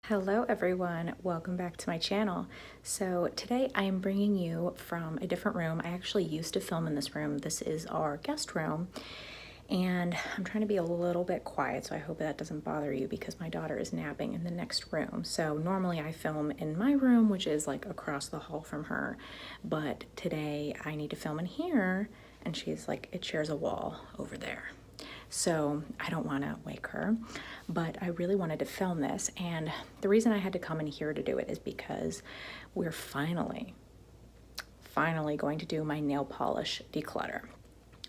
Hello everyone, welcome back to my channel. So today I am bringing you from a different room. I actually used to film in this room. This is our guest room and I'm trying to be a little bit quiet, so I hope that doesn't bother you because my daughter is napping in the next room. So normally I film in my room, which is like across the hall from her, but today I need to film in here and she's like, it shares a wall over there. So I don't want to wake her, but I really wanted to film this. And the reason I had to come in here to do it is because we're finally going to do my nail polish declutter.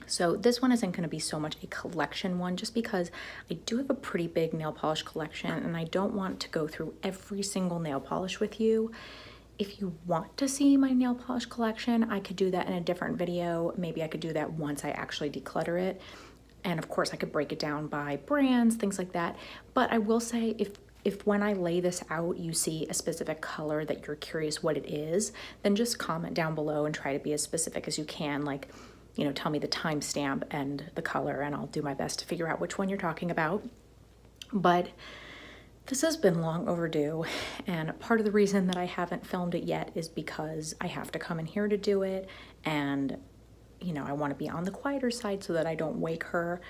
So this one isn't going to be so much a collection one, just because I do have a pretty big nail polish collection and I don't want to go through every single nail polish with you. If you want to see my nail polish collection, I could do that in a different video. Maybe I could do that once I actually declutter it. And of course I could break it down by brands, things like that. But I will say, if when I lay this out, you see a specific color that you're curious what it is, then just comment down below and try to be as specific as you can. Like, you know, tell me the timestamp and the color, and I'll do my best to figure out which one you're talking about. But this has been long overdue, and part of the reason that I haven't filmed it yet is because I have to come in here to do it, and you know, I want to be on the quieter side so that I don't wake her.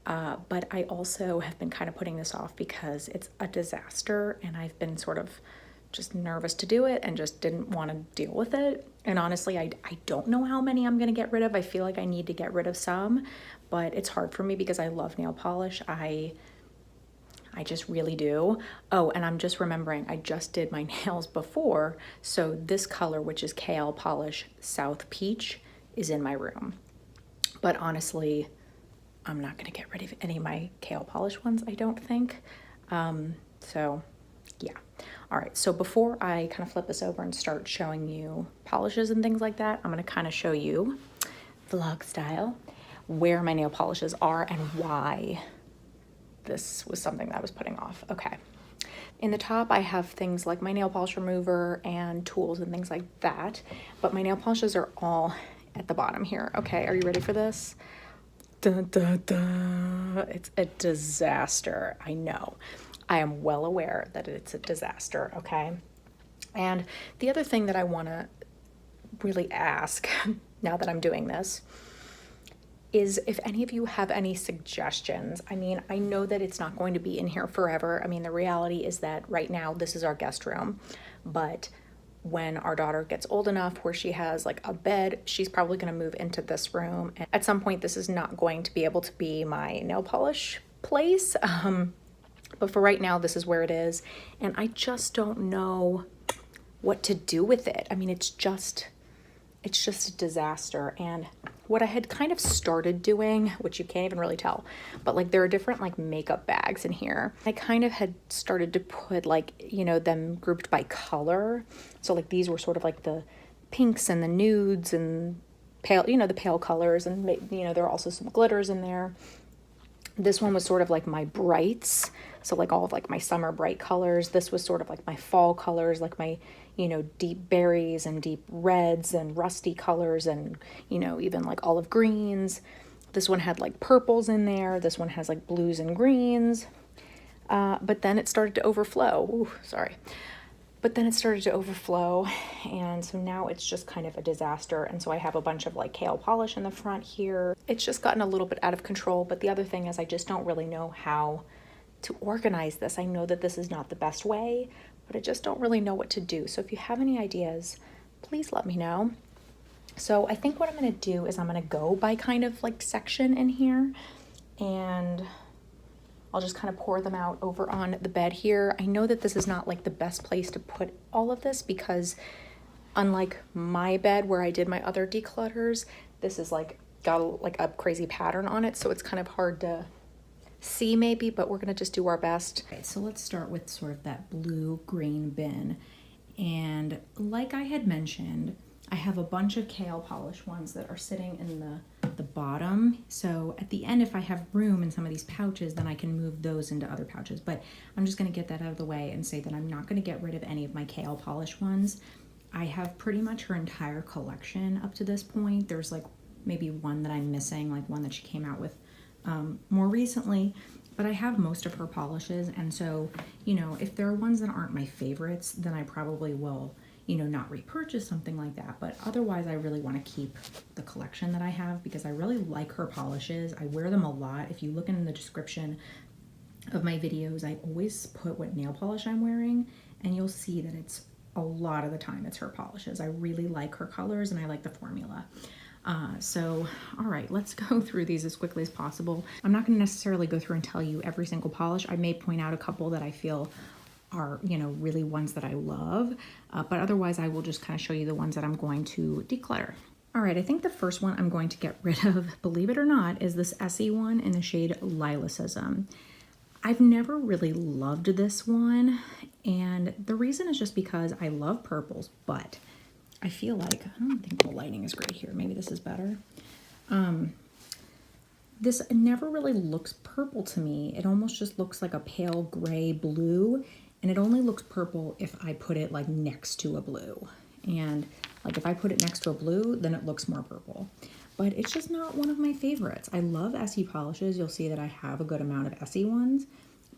But I also have been kind of putting this off because it's a disaster and I've been sort of just nervous to do it and just didn't want to deal with it. And honestly, I don't know how many I'm going to get rid of. I feel like I need to get rid of some, but it's hard for me because I love nail polish. I just really do. Oh, and I'm just remembering, I just did my nails before. So this color, which is Kale Polish South Peach, is in my room. But honestly, I'm not gonna get rid of any of my Kale Polish ones, I don't think. So yeah. All right, so before I kind of flip this over and start showing you polishes and things like that, I'm gonna kind of show you, vlog style, where my nail polishes are and why this was something that I was putting off. Okay. In the top, I have things like my nail polish remover and tools and things like that, but my nail polishes are all at the bottom here. Okay, are you ready for this? Dun, dun, dun. It's a disaster. I know. I am well aware that it's a disaster, okay? And the other thing that I want to really ask now that I'm doing this is if any of you have any suggestions. I mean, I know that it's not going to be in here forever. I mean, the reality is that right now this is our guest room, but when our daughter gets old enough where she has like a bed, she's probably going to move into this room. And at some point, this is not going to be able to be my nail polish place. But for right now, this is where it is. And I just don't know what to do with it. I mean, it's just a disaster. And what I had kind of started doing, which you can't even really tell, but like there are different like makeup bags in here. I kind of had started to put like, you know, them grouped by color. So like these were sort of like the pinks and the nudes and pale, you know, the pale colors, and you know, there are also some glitters in there. This one was sort of like my brights. So like all of like my summer bright colors. This was sort of like my fall colors, like my, you know, deep berries and deep reds and rusty colors and, you know, even like olive greens. This one had like purples in there. This one has like blues and greens. But then it started to overflow. Ooh, sorry. But then it started to overflow, and so now it's just kind of a disaster. And so I have a bunch of like Kale Polish in the front here. It's just gotten a little bit out of control, but the other thing is I just don't really know how to organize this. I know that this is not the best way, but I just don't really know what to do. So if you have any ideas, please let me know. So I think what I'm gonna do is I'm gonna go by kind of like section in here, and I'll just kind of pour them out over on the bed here. I know that this is not like the best place to put all of this because unlike my bed where I did my other declutters, this is like got like a crazy pattern on it. So it's kind of hard to see maybe, but we're gonna just do our best. Okay, so let's start with sort of that blue-green bin. And like I had mentioned, I have a bunch of Kale Polish ones that are sitting in the bottom. So at the end, if I have room in some of these pouches, then I can move those into other pouches. But I'm just gonna get that out of the way and say that I'm not gonna get rid of any of my Kale Polish ones. I have pretty much her entire collection up to this point. There's like maybe one that I'm missing, like one that she came out with more recently. but I have most of her polishes, and so, you know, if there are ones that aren't my favorites, then I probably will, you know, not repurchase something like that. But otherwise, I really want to keep the collection that I have because I really like her polishes. I wear them a lot. If you look in the description of my videos, I always put what nail polish I'm wearing, and you'll see that it's a lot of the time it's her polishes. I really like her colors and I like the formula. So, all right, let's go through these as quickly as possible. I'm not gonna necessarily go through and tell you every single polish. I may point out a couple that I feel are, you know, really ones that I love, but otherwise I will just kind of show you the ones that I'm going to declutter. All right, I think the first one I'm going to get rid of, believe it or not, is this Essie one in the shade Lilacism. I've never really loved this one, and the reason is just because I love purples, but I feel like, I don't think the lighting is great here. Maybe this is better. This never really looks purple to me. It almost just looks like a pale gray blue, and it only looks purple if I put it like next to a blue. And like if I put it next to a blue, then it looks more purple. But it's just not one of my favorites. I love Essie polishes. You'll see that I have a good amount of Essie ones,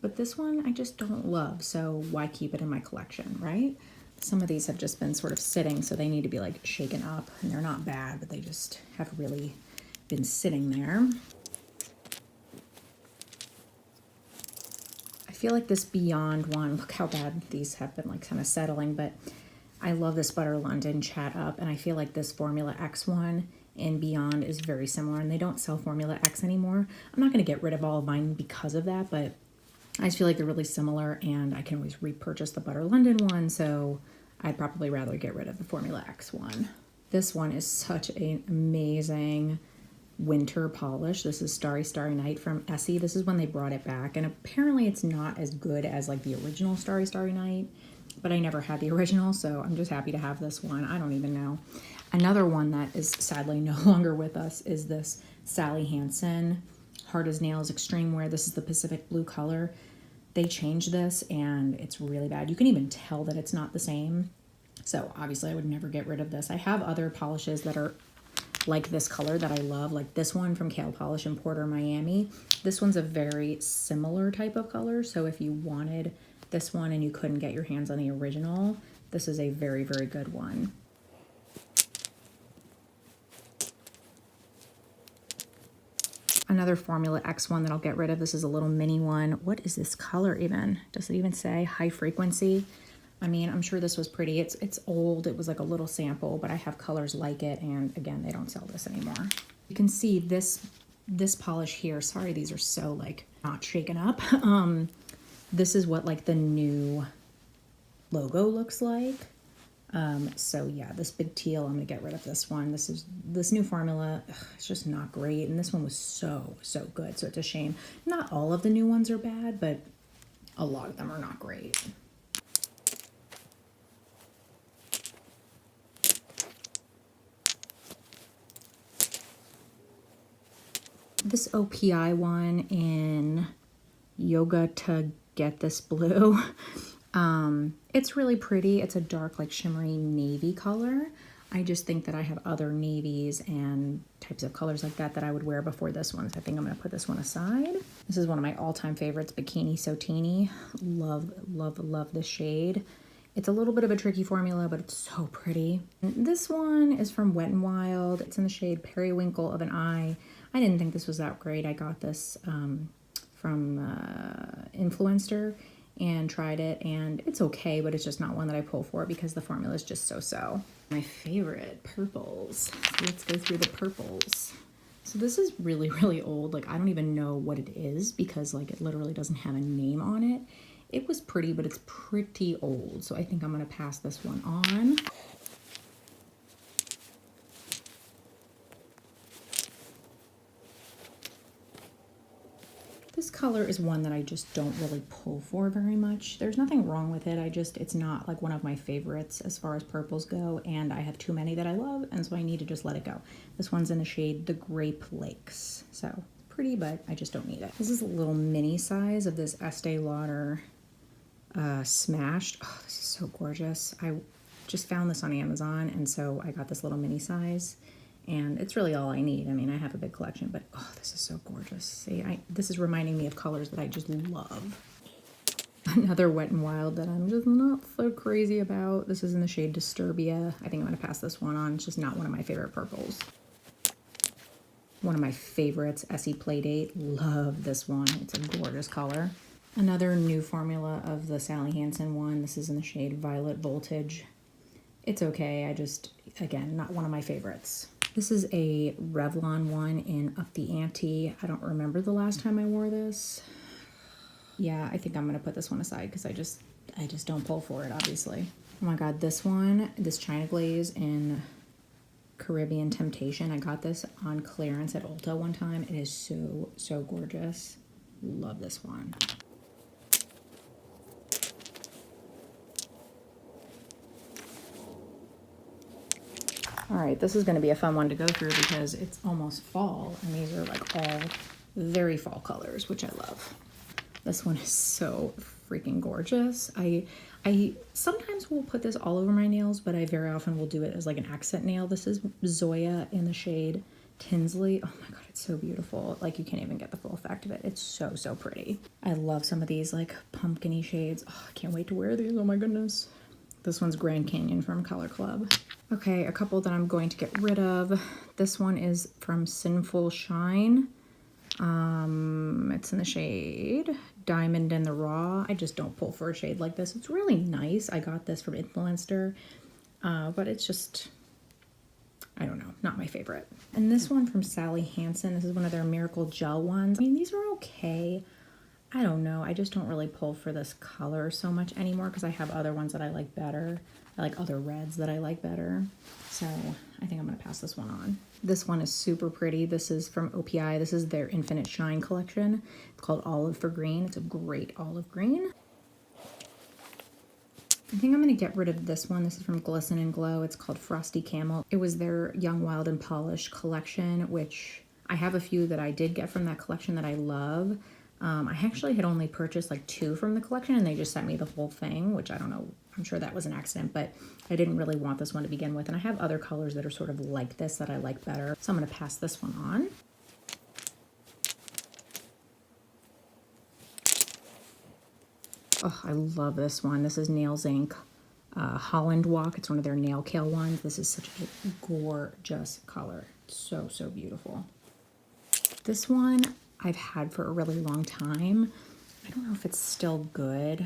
but this one I just don't love. So why keep it in my collection, right? Some of these have just been sort of sitting, so they need to be like shaken up, and they're not bad, but they just have really been sitting there. I feel like this Beyond one, look how bad these have been like kind of settling, but I love this Butter London Chat Up, and I feel like this Formula X one in Beyond is very similar, and they don't sell Formula X anymore. I'm not going to get rid of all of mine because of that, but I just feel like they're really similar, and I can always repurchase the Butter London one, so I'd probably rather get rid of the Formula X one. This one is such an amazing winter polish. This is Starry Starry Night from Essie. This is when they brought it back, and apparently it's not as good as like the original Starry Starry Night, but I never had the original, so I'm just happy to have this one. I don't even know. Another one that is sadly no longer with us is this Sally Hansen Hard as Nails Extreme Wear. This is the Pacific Blue color. They changed this and it's really bad. You can even tell that it's not the same. So obviously I would never get rid of this. I have other polishes that are like this color that I love, like this one from Kale Polish in Porter, Miami. This one's a very similar type of color. So if you wanted this one and you couldn't get your hands on the original, this is a very, very good one. Another Formula X one that I'll get rid of. This is a little mini one. What is this color even? Does it even say High Frequency? I mean, I'm sure this was pretty. It's old. It was like a little sample, but I have colors like it, and again, they don't sell this anymore. You can see this polish here. Sorry, these are so like not shaken up. This is what like the new logo looks like. So yeah, this big teal, I'm gonna get rid of this one. This new formula, it's just not great. And this one was so good. So it's a shame. Not all of the new ones are bad, but a lot of them are not great. This OPI one in Yoga to Get This Blue. It's really pretty. It's a dark, like shimmery navy color. I just think that I have other navies and types of colors like that that I would wear before this one. So I think I'm going to put this one aside. This is one of my all-time favorites, Bikini Sotini. Love, love, love this shade. It's a little bit of a tricky formula, but it's so pretty. And this one is from Wet n Wild. It's in the shade Periwinkle of an Eye. I didn't think this was that great. I got this from Influencer and tried it, and it's okay, but it's just not one that I pull for because the formula is just so-so. My favorite purples. So let's go through the purples. So this is really, really old. Like, I don't even know what it is because like it literally doesn't have a name on it. It was pretty, but it's pretty old. So I think I'm gonna pass this one on. This color is one that I just don't really pull for very much. There's nothing wrong with it. It's not like one of my favorites as far as purples go, and I have too many that I love, and so I need to just let it go. This one's in the shade The Grape Lakes. So pretty, but I just don't need it. This is a little mini size of this Estee Lauder Smashed. Oh, this is so gorgeous. I just found this on Amazon, and so I got this little mini size. And it's really all I need. I mean, I have a big collection, but oh, this is so gorgeous. See, this is reminding me of colors that I just love. Another Wet n Wild that I'm just not so crazy about. This is in the shade Disturbia. I think I'm gonna pass this one on. It's just not one of my favorite purples. One of my favorites, Essie Playdate. Love this one. It's a gorgeous color. Another new formula of the Sally Hansen one. This is in the shade Violet Voltage. It's okay. I just, again, not one of my favorites. This is a Revlon one in Up the Ante. I don't remember the last time I wore this. Yeah, I think I'm gonna put this one aside because I just don't pull for it, obviously. Oh my God, this one, this China Glaze in Caribbean Temptation. I got this on clearance at Ulta one time. It is so, so gorgeous. Love this one. All right, this is gonna be a fun one to go through because it's almost fall and these are like all very fall colors, which I love. This one is so freaking gorgeous. I sometimes will put this all over my nails, but I very often will do it as like an accent nail. This is Zoya in the shade Tinsley. Oh my God, it's so beautiful. Like you can't even get the full effect of it. It's so, so pretty. I love some of these like pumpkin-y shades. Oh, I can't wait to wear these. Oh my goodness. This one's Grand Canyon from Color Club. Okay, a couple that I'm going to get rid of. This one is from Sinful Shine. It's in the shade Diamond in the Raw. I just don't pull for a shade like this. It's really nice. I got this from Influencer, but it's just, I don't know, not my favorite. And this one from Sally Hansen. This is one of their Miracle Gel ones. I mean, these are okay. I don't know. I just don't really pull for this color so much anymore because I have other ones that I like better. I like other reds that I like better. So I think I'm going to pass this one on. This one is super pretty. This is from OPI. This is their Infinite Shine collection. It's called Olive for Green. It's a great olive green. I think I'm going to get rid of this one. This is from Glisten and Glow. It's called Frosty Camel. It was their Young, Wild, and Polish collection, which I have a few that I did get from that collection that I love. I actually had only purchased like 2 from the collection and they just sent me the whole thing, which I don't know. I'm sure that was an accident, but I didn't really want this one to begin with. And I have other colors that are sort of like this that I like better. So I'm going to pass this one on. Oh, I love this one. This is Nails Inc. Holland Walk. It's one of their nail kale ones. This is such a gorgeous color. So, so beautiful. This one I've had for a really long time. I don't know if it's still good.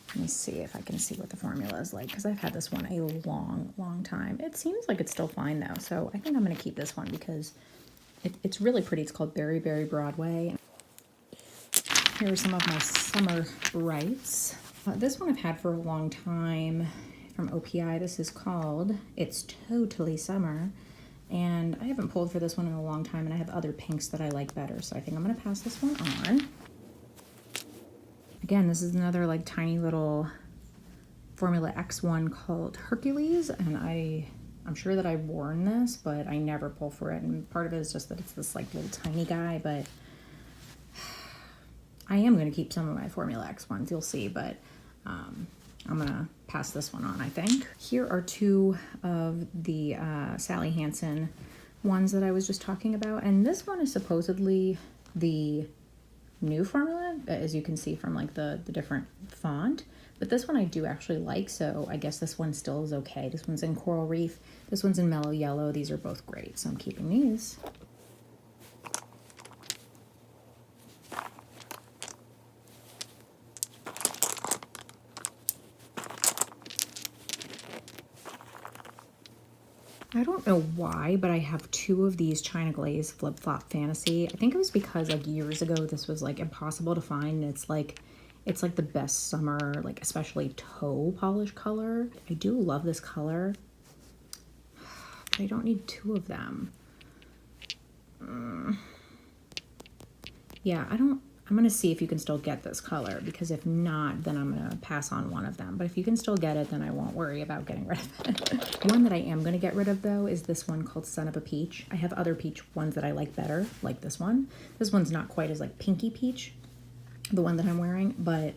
Let me see if I can see what the formula is like because I've had this one a long, long time. It seems like it's still fine though, so I think I'm going to keep this one because it's really pretty. It's called Berry Berry Broadway. Here are some of my summer brights. This one I've had for a long time from OPI. This is called It's Totally Summer. And I haven't pulled for this one in a long time, and I have other pinks that I like better, so I think I'm going to pass this one on. Again, this is another like tiny little Formula X one called Hercules, and I'm sure that I've worn this, but I never pull for it, and part of it is just that it's this like little tiny guy, but I am going to keep some of my Formula X ones, you'll see, but I'm going to pass this one on, I think. Here are 2 of the Sally Hansen ones that I was just talking about, and this one is supposedly the new formula, as you can see from like the different font, but this one I do actually like, so I guess this one still is okay. This one's in Coral Reef, this one's in Mellow Yellow. These are both great, so I'm keeping these. I don't know why, but I have 2 of these China Glaze Flip Flop Fantasy. I think it was because like years ago this was like impossible to find. It's like the best summer, like especially toe polish color. I do love this color, but I don't need 2 of them. Yeah, I'm gonna see if you can still get this color, because if not, then I'm gonna pass on one of them. But if you can still get it, then I won't worry about getting rid of it. One that I am gonna get rid of though is this one called Son of a Peach. I have other peach ones that I like better, like this one. This one's not quite as like pinky peach, the one that I'm wearing, but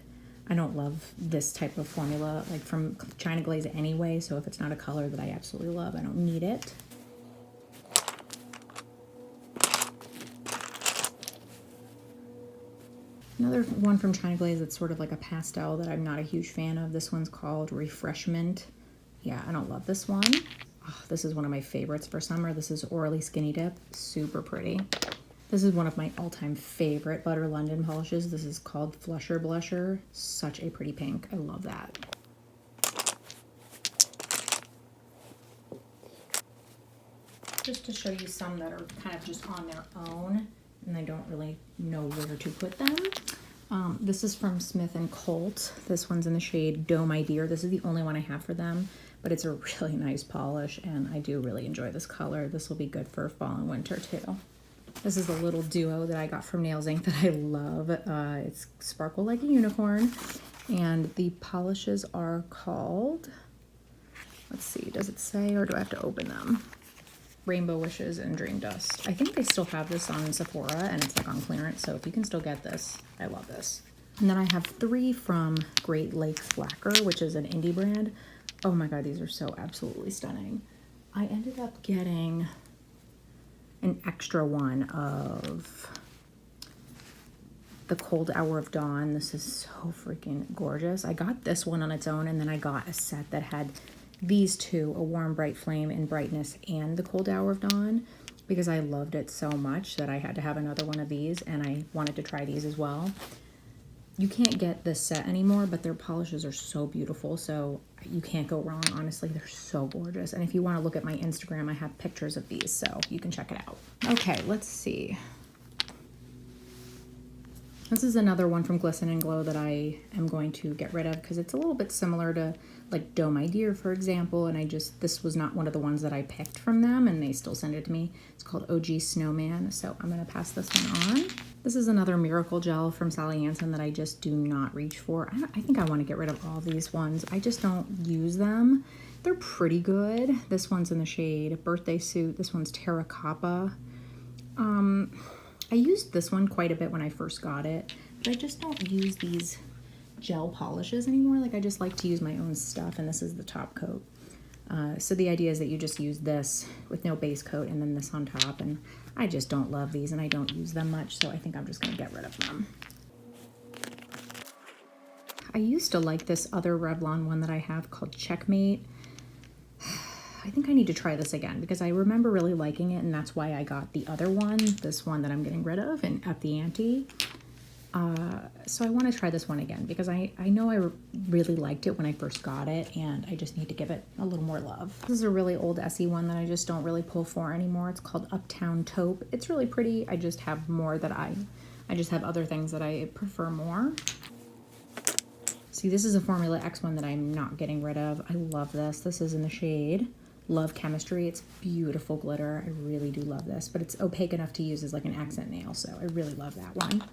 I don't love this type of formula like from China Glaze anyway, so if it's not a color that I absolutely love, I don't need it. Another one from China Glaze that's sort of like a pastel that I'm not a huge fan of. This one's called Refreshment. Yeah, I don't love this one. Oh, this is one of my favorites for summer. This is Orly Skinny Dip. Super pretty. This is one of my all-time favorite Butter London polishes. This is called Flusher Blusher. Such a pretty pink. I love that. Just to show you some that are kind of just on their own and I don't really know where to put them. This is from Smith & Colt. This one's in the shade Doe My Dear. This is the only one I have for them, but it's a really nice polish and I do really enjoy this color. This will be good for fall and winter too. This is a little duo that I got from Nails Inc. that I love. It's Sparkle Like a Unicorn, and the polishes are called, let's see, does it say or do I have to open them? Rainbow Wishes and Dream Dust. I think they still have this on Sephora and it's like on clearance, so if you can still get this, I love this. And then I have 3 from Great Lakes Lacquer, which is an indie brand. Oh my god, these are so absolutely stunning. I ended up getting an extra one of the Cold Hour of Dawn. This is so freaking gorgeous. I got this one on its own and then I got a set that had these 2, a Warm Bright Flame in Brightness and the Cold Hour of Dawn, because I loved it so much that I had to have another one of these and I wanted to try these as well. You can't get this set anymore, but their polishes are so beautiful, so you can't go wrong. Honestly, they're so gorgeous. And if you want to look at my Instagram, I have pictures of these, so you can check it out. Okay, let's see. This is another one from Glisten and Glow that I am going to get rid of because it's a little bit similar to like Doe My Dear, for example, and this was not one of the ones that I picked from them and they still send it to me. It's called OG Snowman, so I'm going to pass this one on. This is another Miracle Gel from Sally Hansen that I just do not reach for. I think I want to get rid of all these ones. I just don't use them. They're pretty good. This one's in the shade Birthday Suit. This one's Terracotta. I used this one quite a bit when I first got it, but I just don't use these gel polishes anymore. Like I just like to use my own stuff, and this is the top coat. So the idea is that you just use this with no base coat and then this on top, and I just don't love these and I don't use them much, so I think I'm just gonna get rid of them. I used to like this other Revlon one that I have called Checkmate. I think I need to try this again because I remember really liking it, and that's why I got the other one, this one that I'm getting rid of and up the ante. So I want to try this one again because I know I really liked it when I first got it, and I just need to give it a little more love. This is a really old Essie one that I just don't really pull for anymore. It's called Uptown Taupe. It's really pretty. I just have more that I just have other things that I prefer more. See, this is a Formula X one that I'm not getting rid of. I love this. This is in the shade Love Chemistry. It's beautiful glitter. I really do love this, but it's opaque enough to use as like an accent nail, so I really love that one.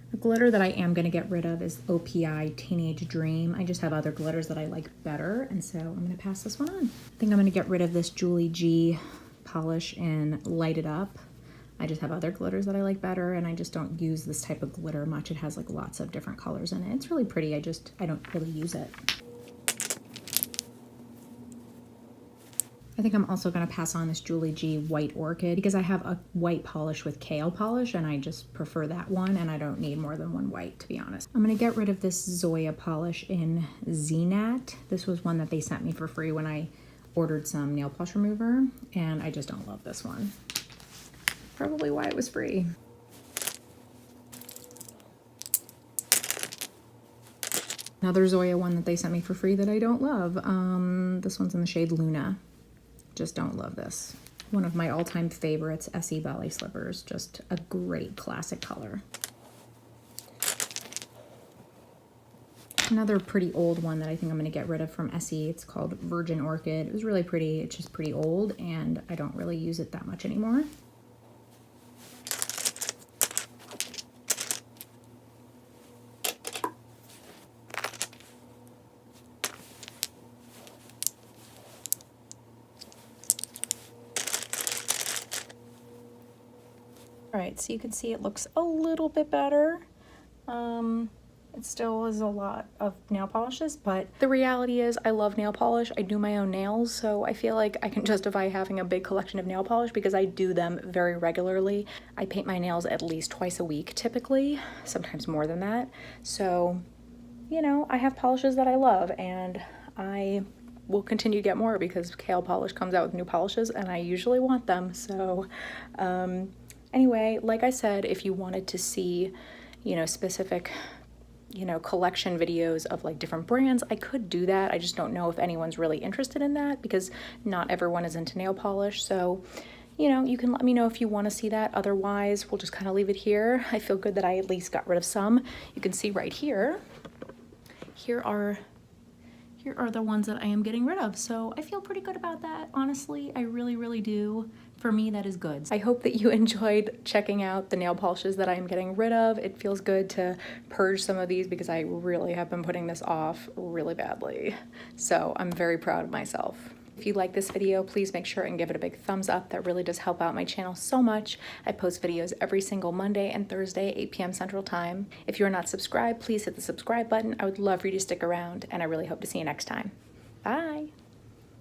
The glitter that I am going to get rid of is OPI Teenage Dream. I just have other glitters that I like better, and so I'm going to pass this one on. I think I'm going to get rid of this Julie G polish in Light It Up. I just have other glitters that I like better, and I just don't use this type of glitter much. It has like lots of different colors in it. It's really pretty. I don't really use it. I think I'm also going to pass on this Julie G White Orchid because I have a white polish with Kale Polish and I just prefer that one, and I don't need more than one white, to be honest. I'm going to get rid of this Zoya polish in Zenat. This was one that they sent me for free when I ordered some nail polish remover, and I just don't love this one. Probably why it was free. Another Zoya one that they sent me for free that I don't love. This one's in the shade Luna. Just don't love this. One of my all-time favorites, Essie Ballet Slippers. Just a great classic color. Another pretty old one that I think I'm going to get rid of from Essie. It's called Virgin Orchid. It was really pretty. It's just pretty old, and I don't really use it that much anymore. All right, so you can see it looks a little bit better. It still is a lot of nail polishes, but the reality is I love nail polish. I do my own nails, so I feel like I can justify having a big collection of nail polish because I do them very regularly. I paint my nails at least twice a week typically, sometimes more than that. So, you know, I have polishes that I love, and I will continue to get more because Kale Polish comes out with new polishes and I usually want them. So anyway, like I said, if you wanted to see, you know, specific, you know, collection videos of like different brands, I could do that. I just don't know if anyone's really interested in that because not everyone is into nail polish. So, you know, you can let me know if you want to see that. Otherwise, we'll just kind of leave it here. I feel good that I at least got rid of some. You can see right here, here are the ones that I am getting rid of. So I feel pretty good about that. Honestly, I really, really do. For me, that is good. I hope that you enjoyed checking out the nail polishes that I am getting rid of. It feels good to purge some of these because I really have been putting this off really badly. So I'm very proud of myself. If you like this video, please make sure and give it a big thumbs up. That really does help out my channel so much. I post videos every single Monday and Thursday, 8 p.m. Central Time. If you're not subscribed, please hit the subscribe button. I would love for you to stick around, and I really hope to see you next time. Bye.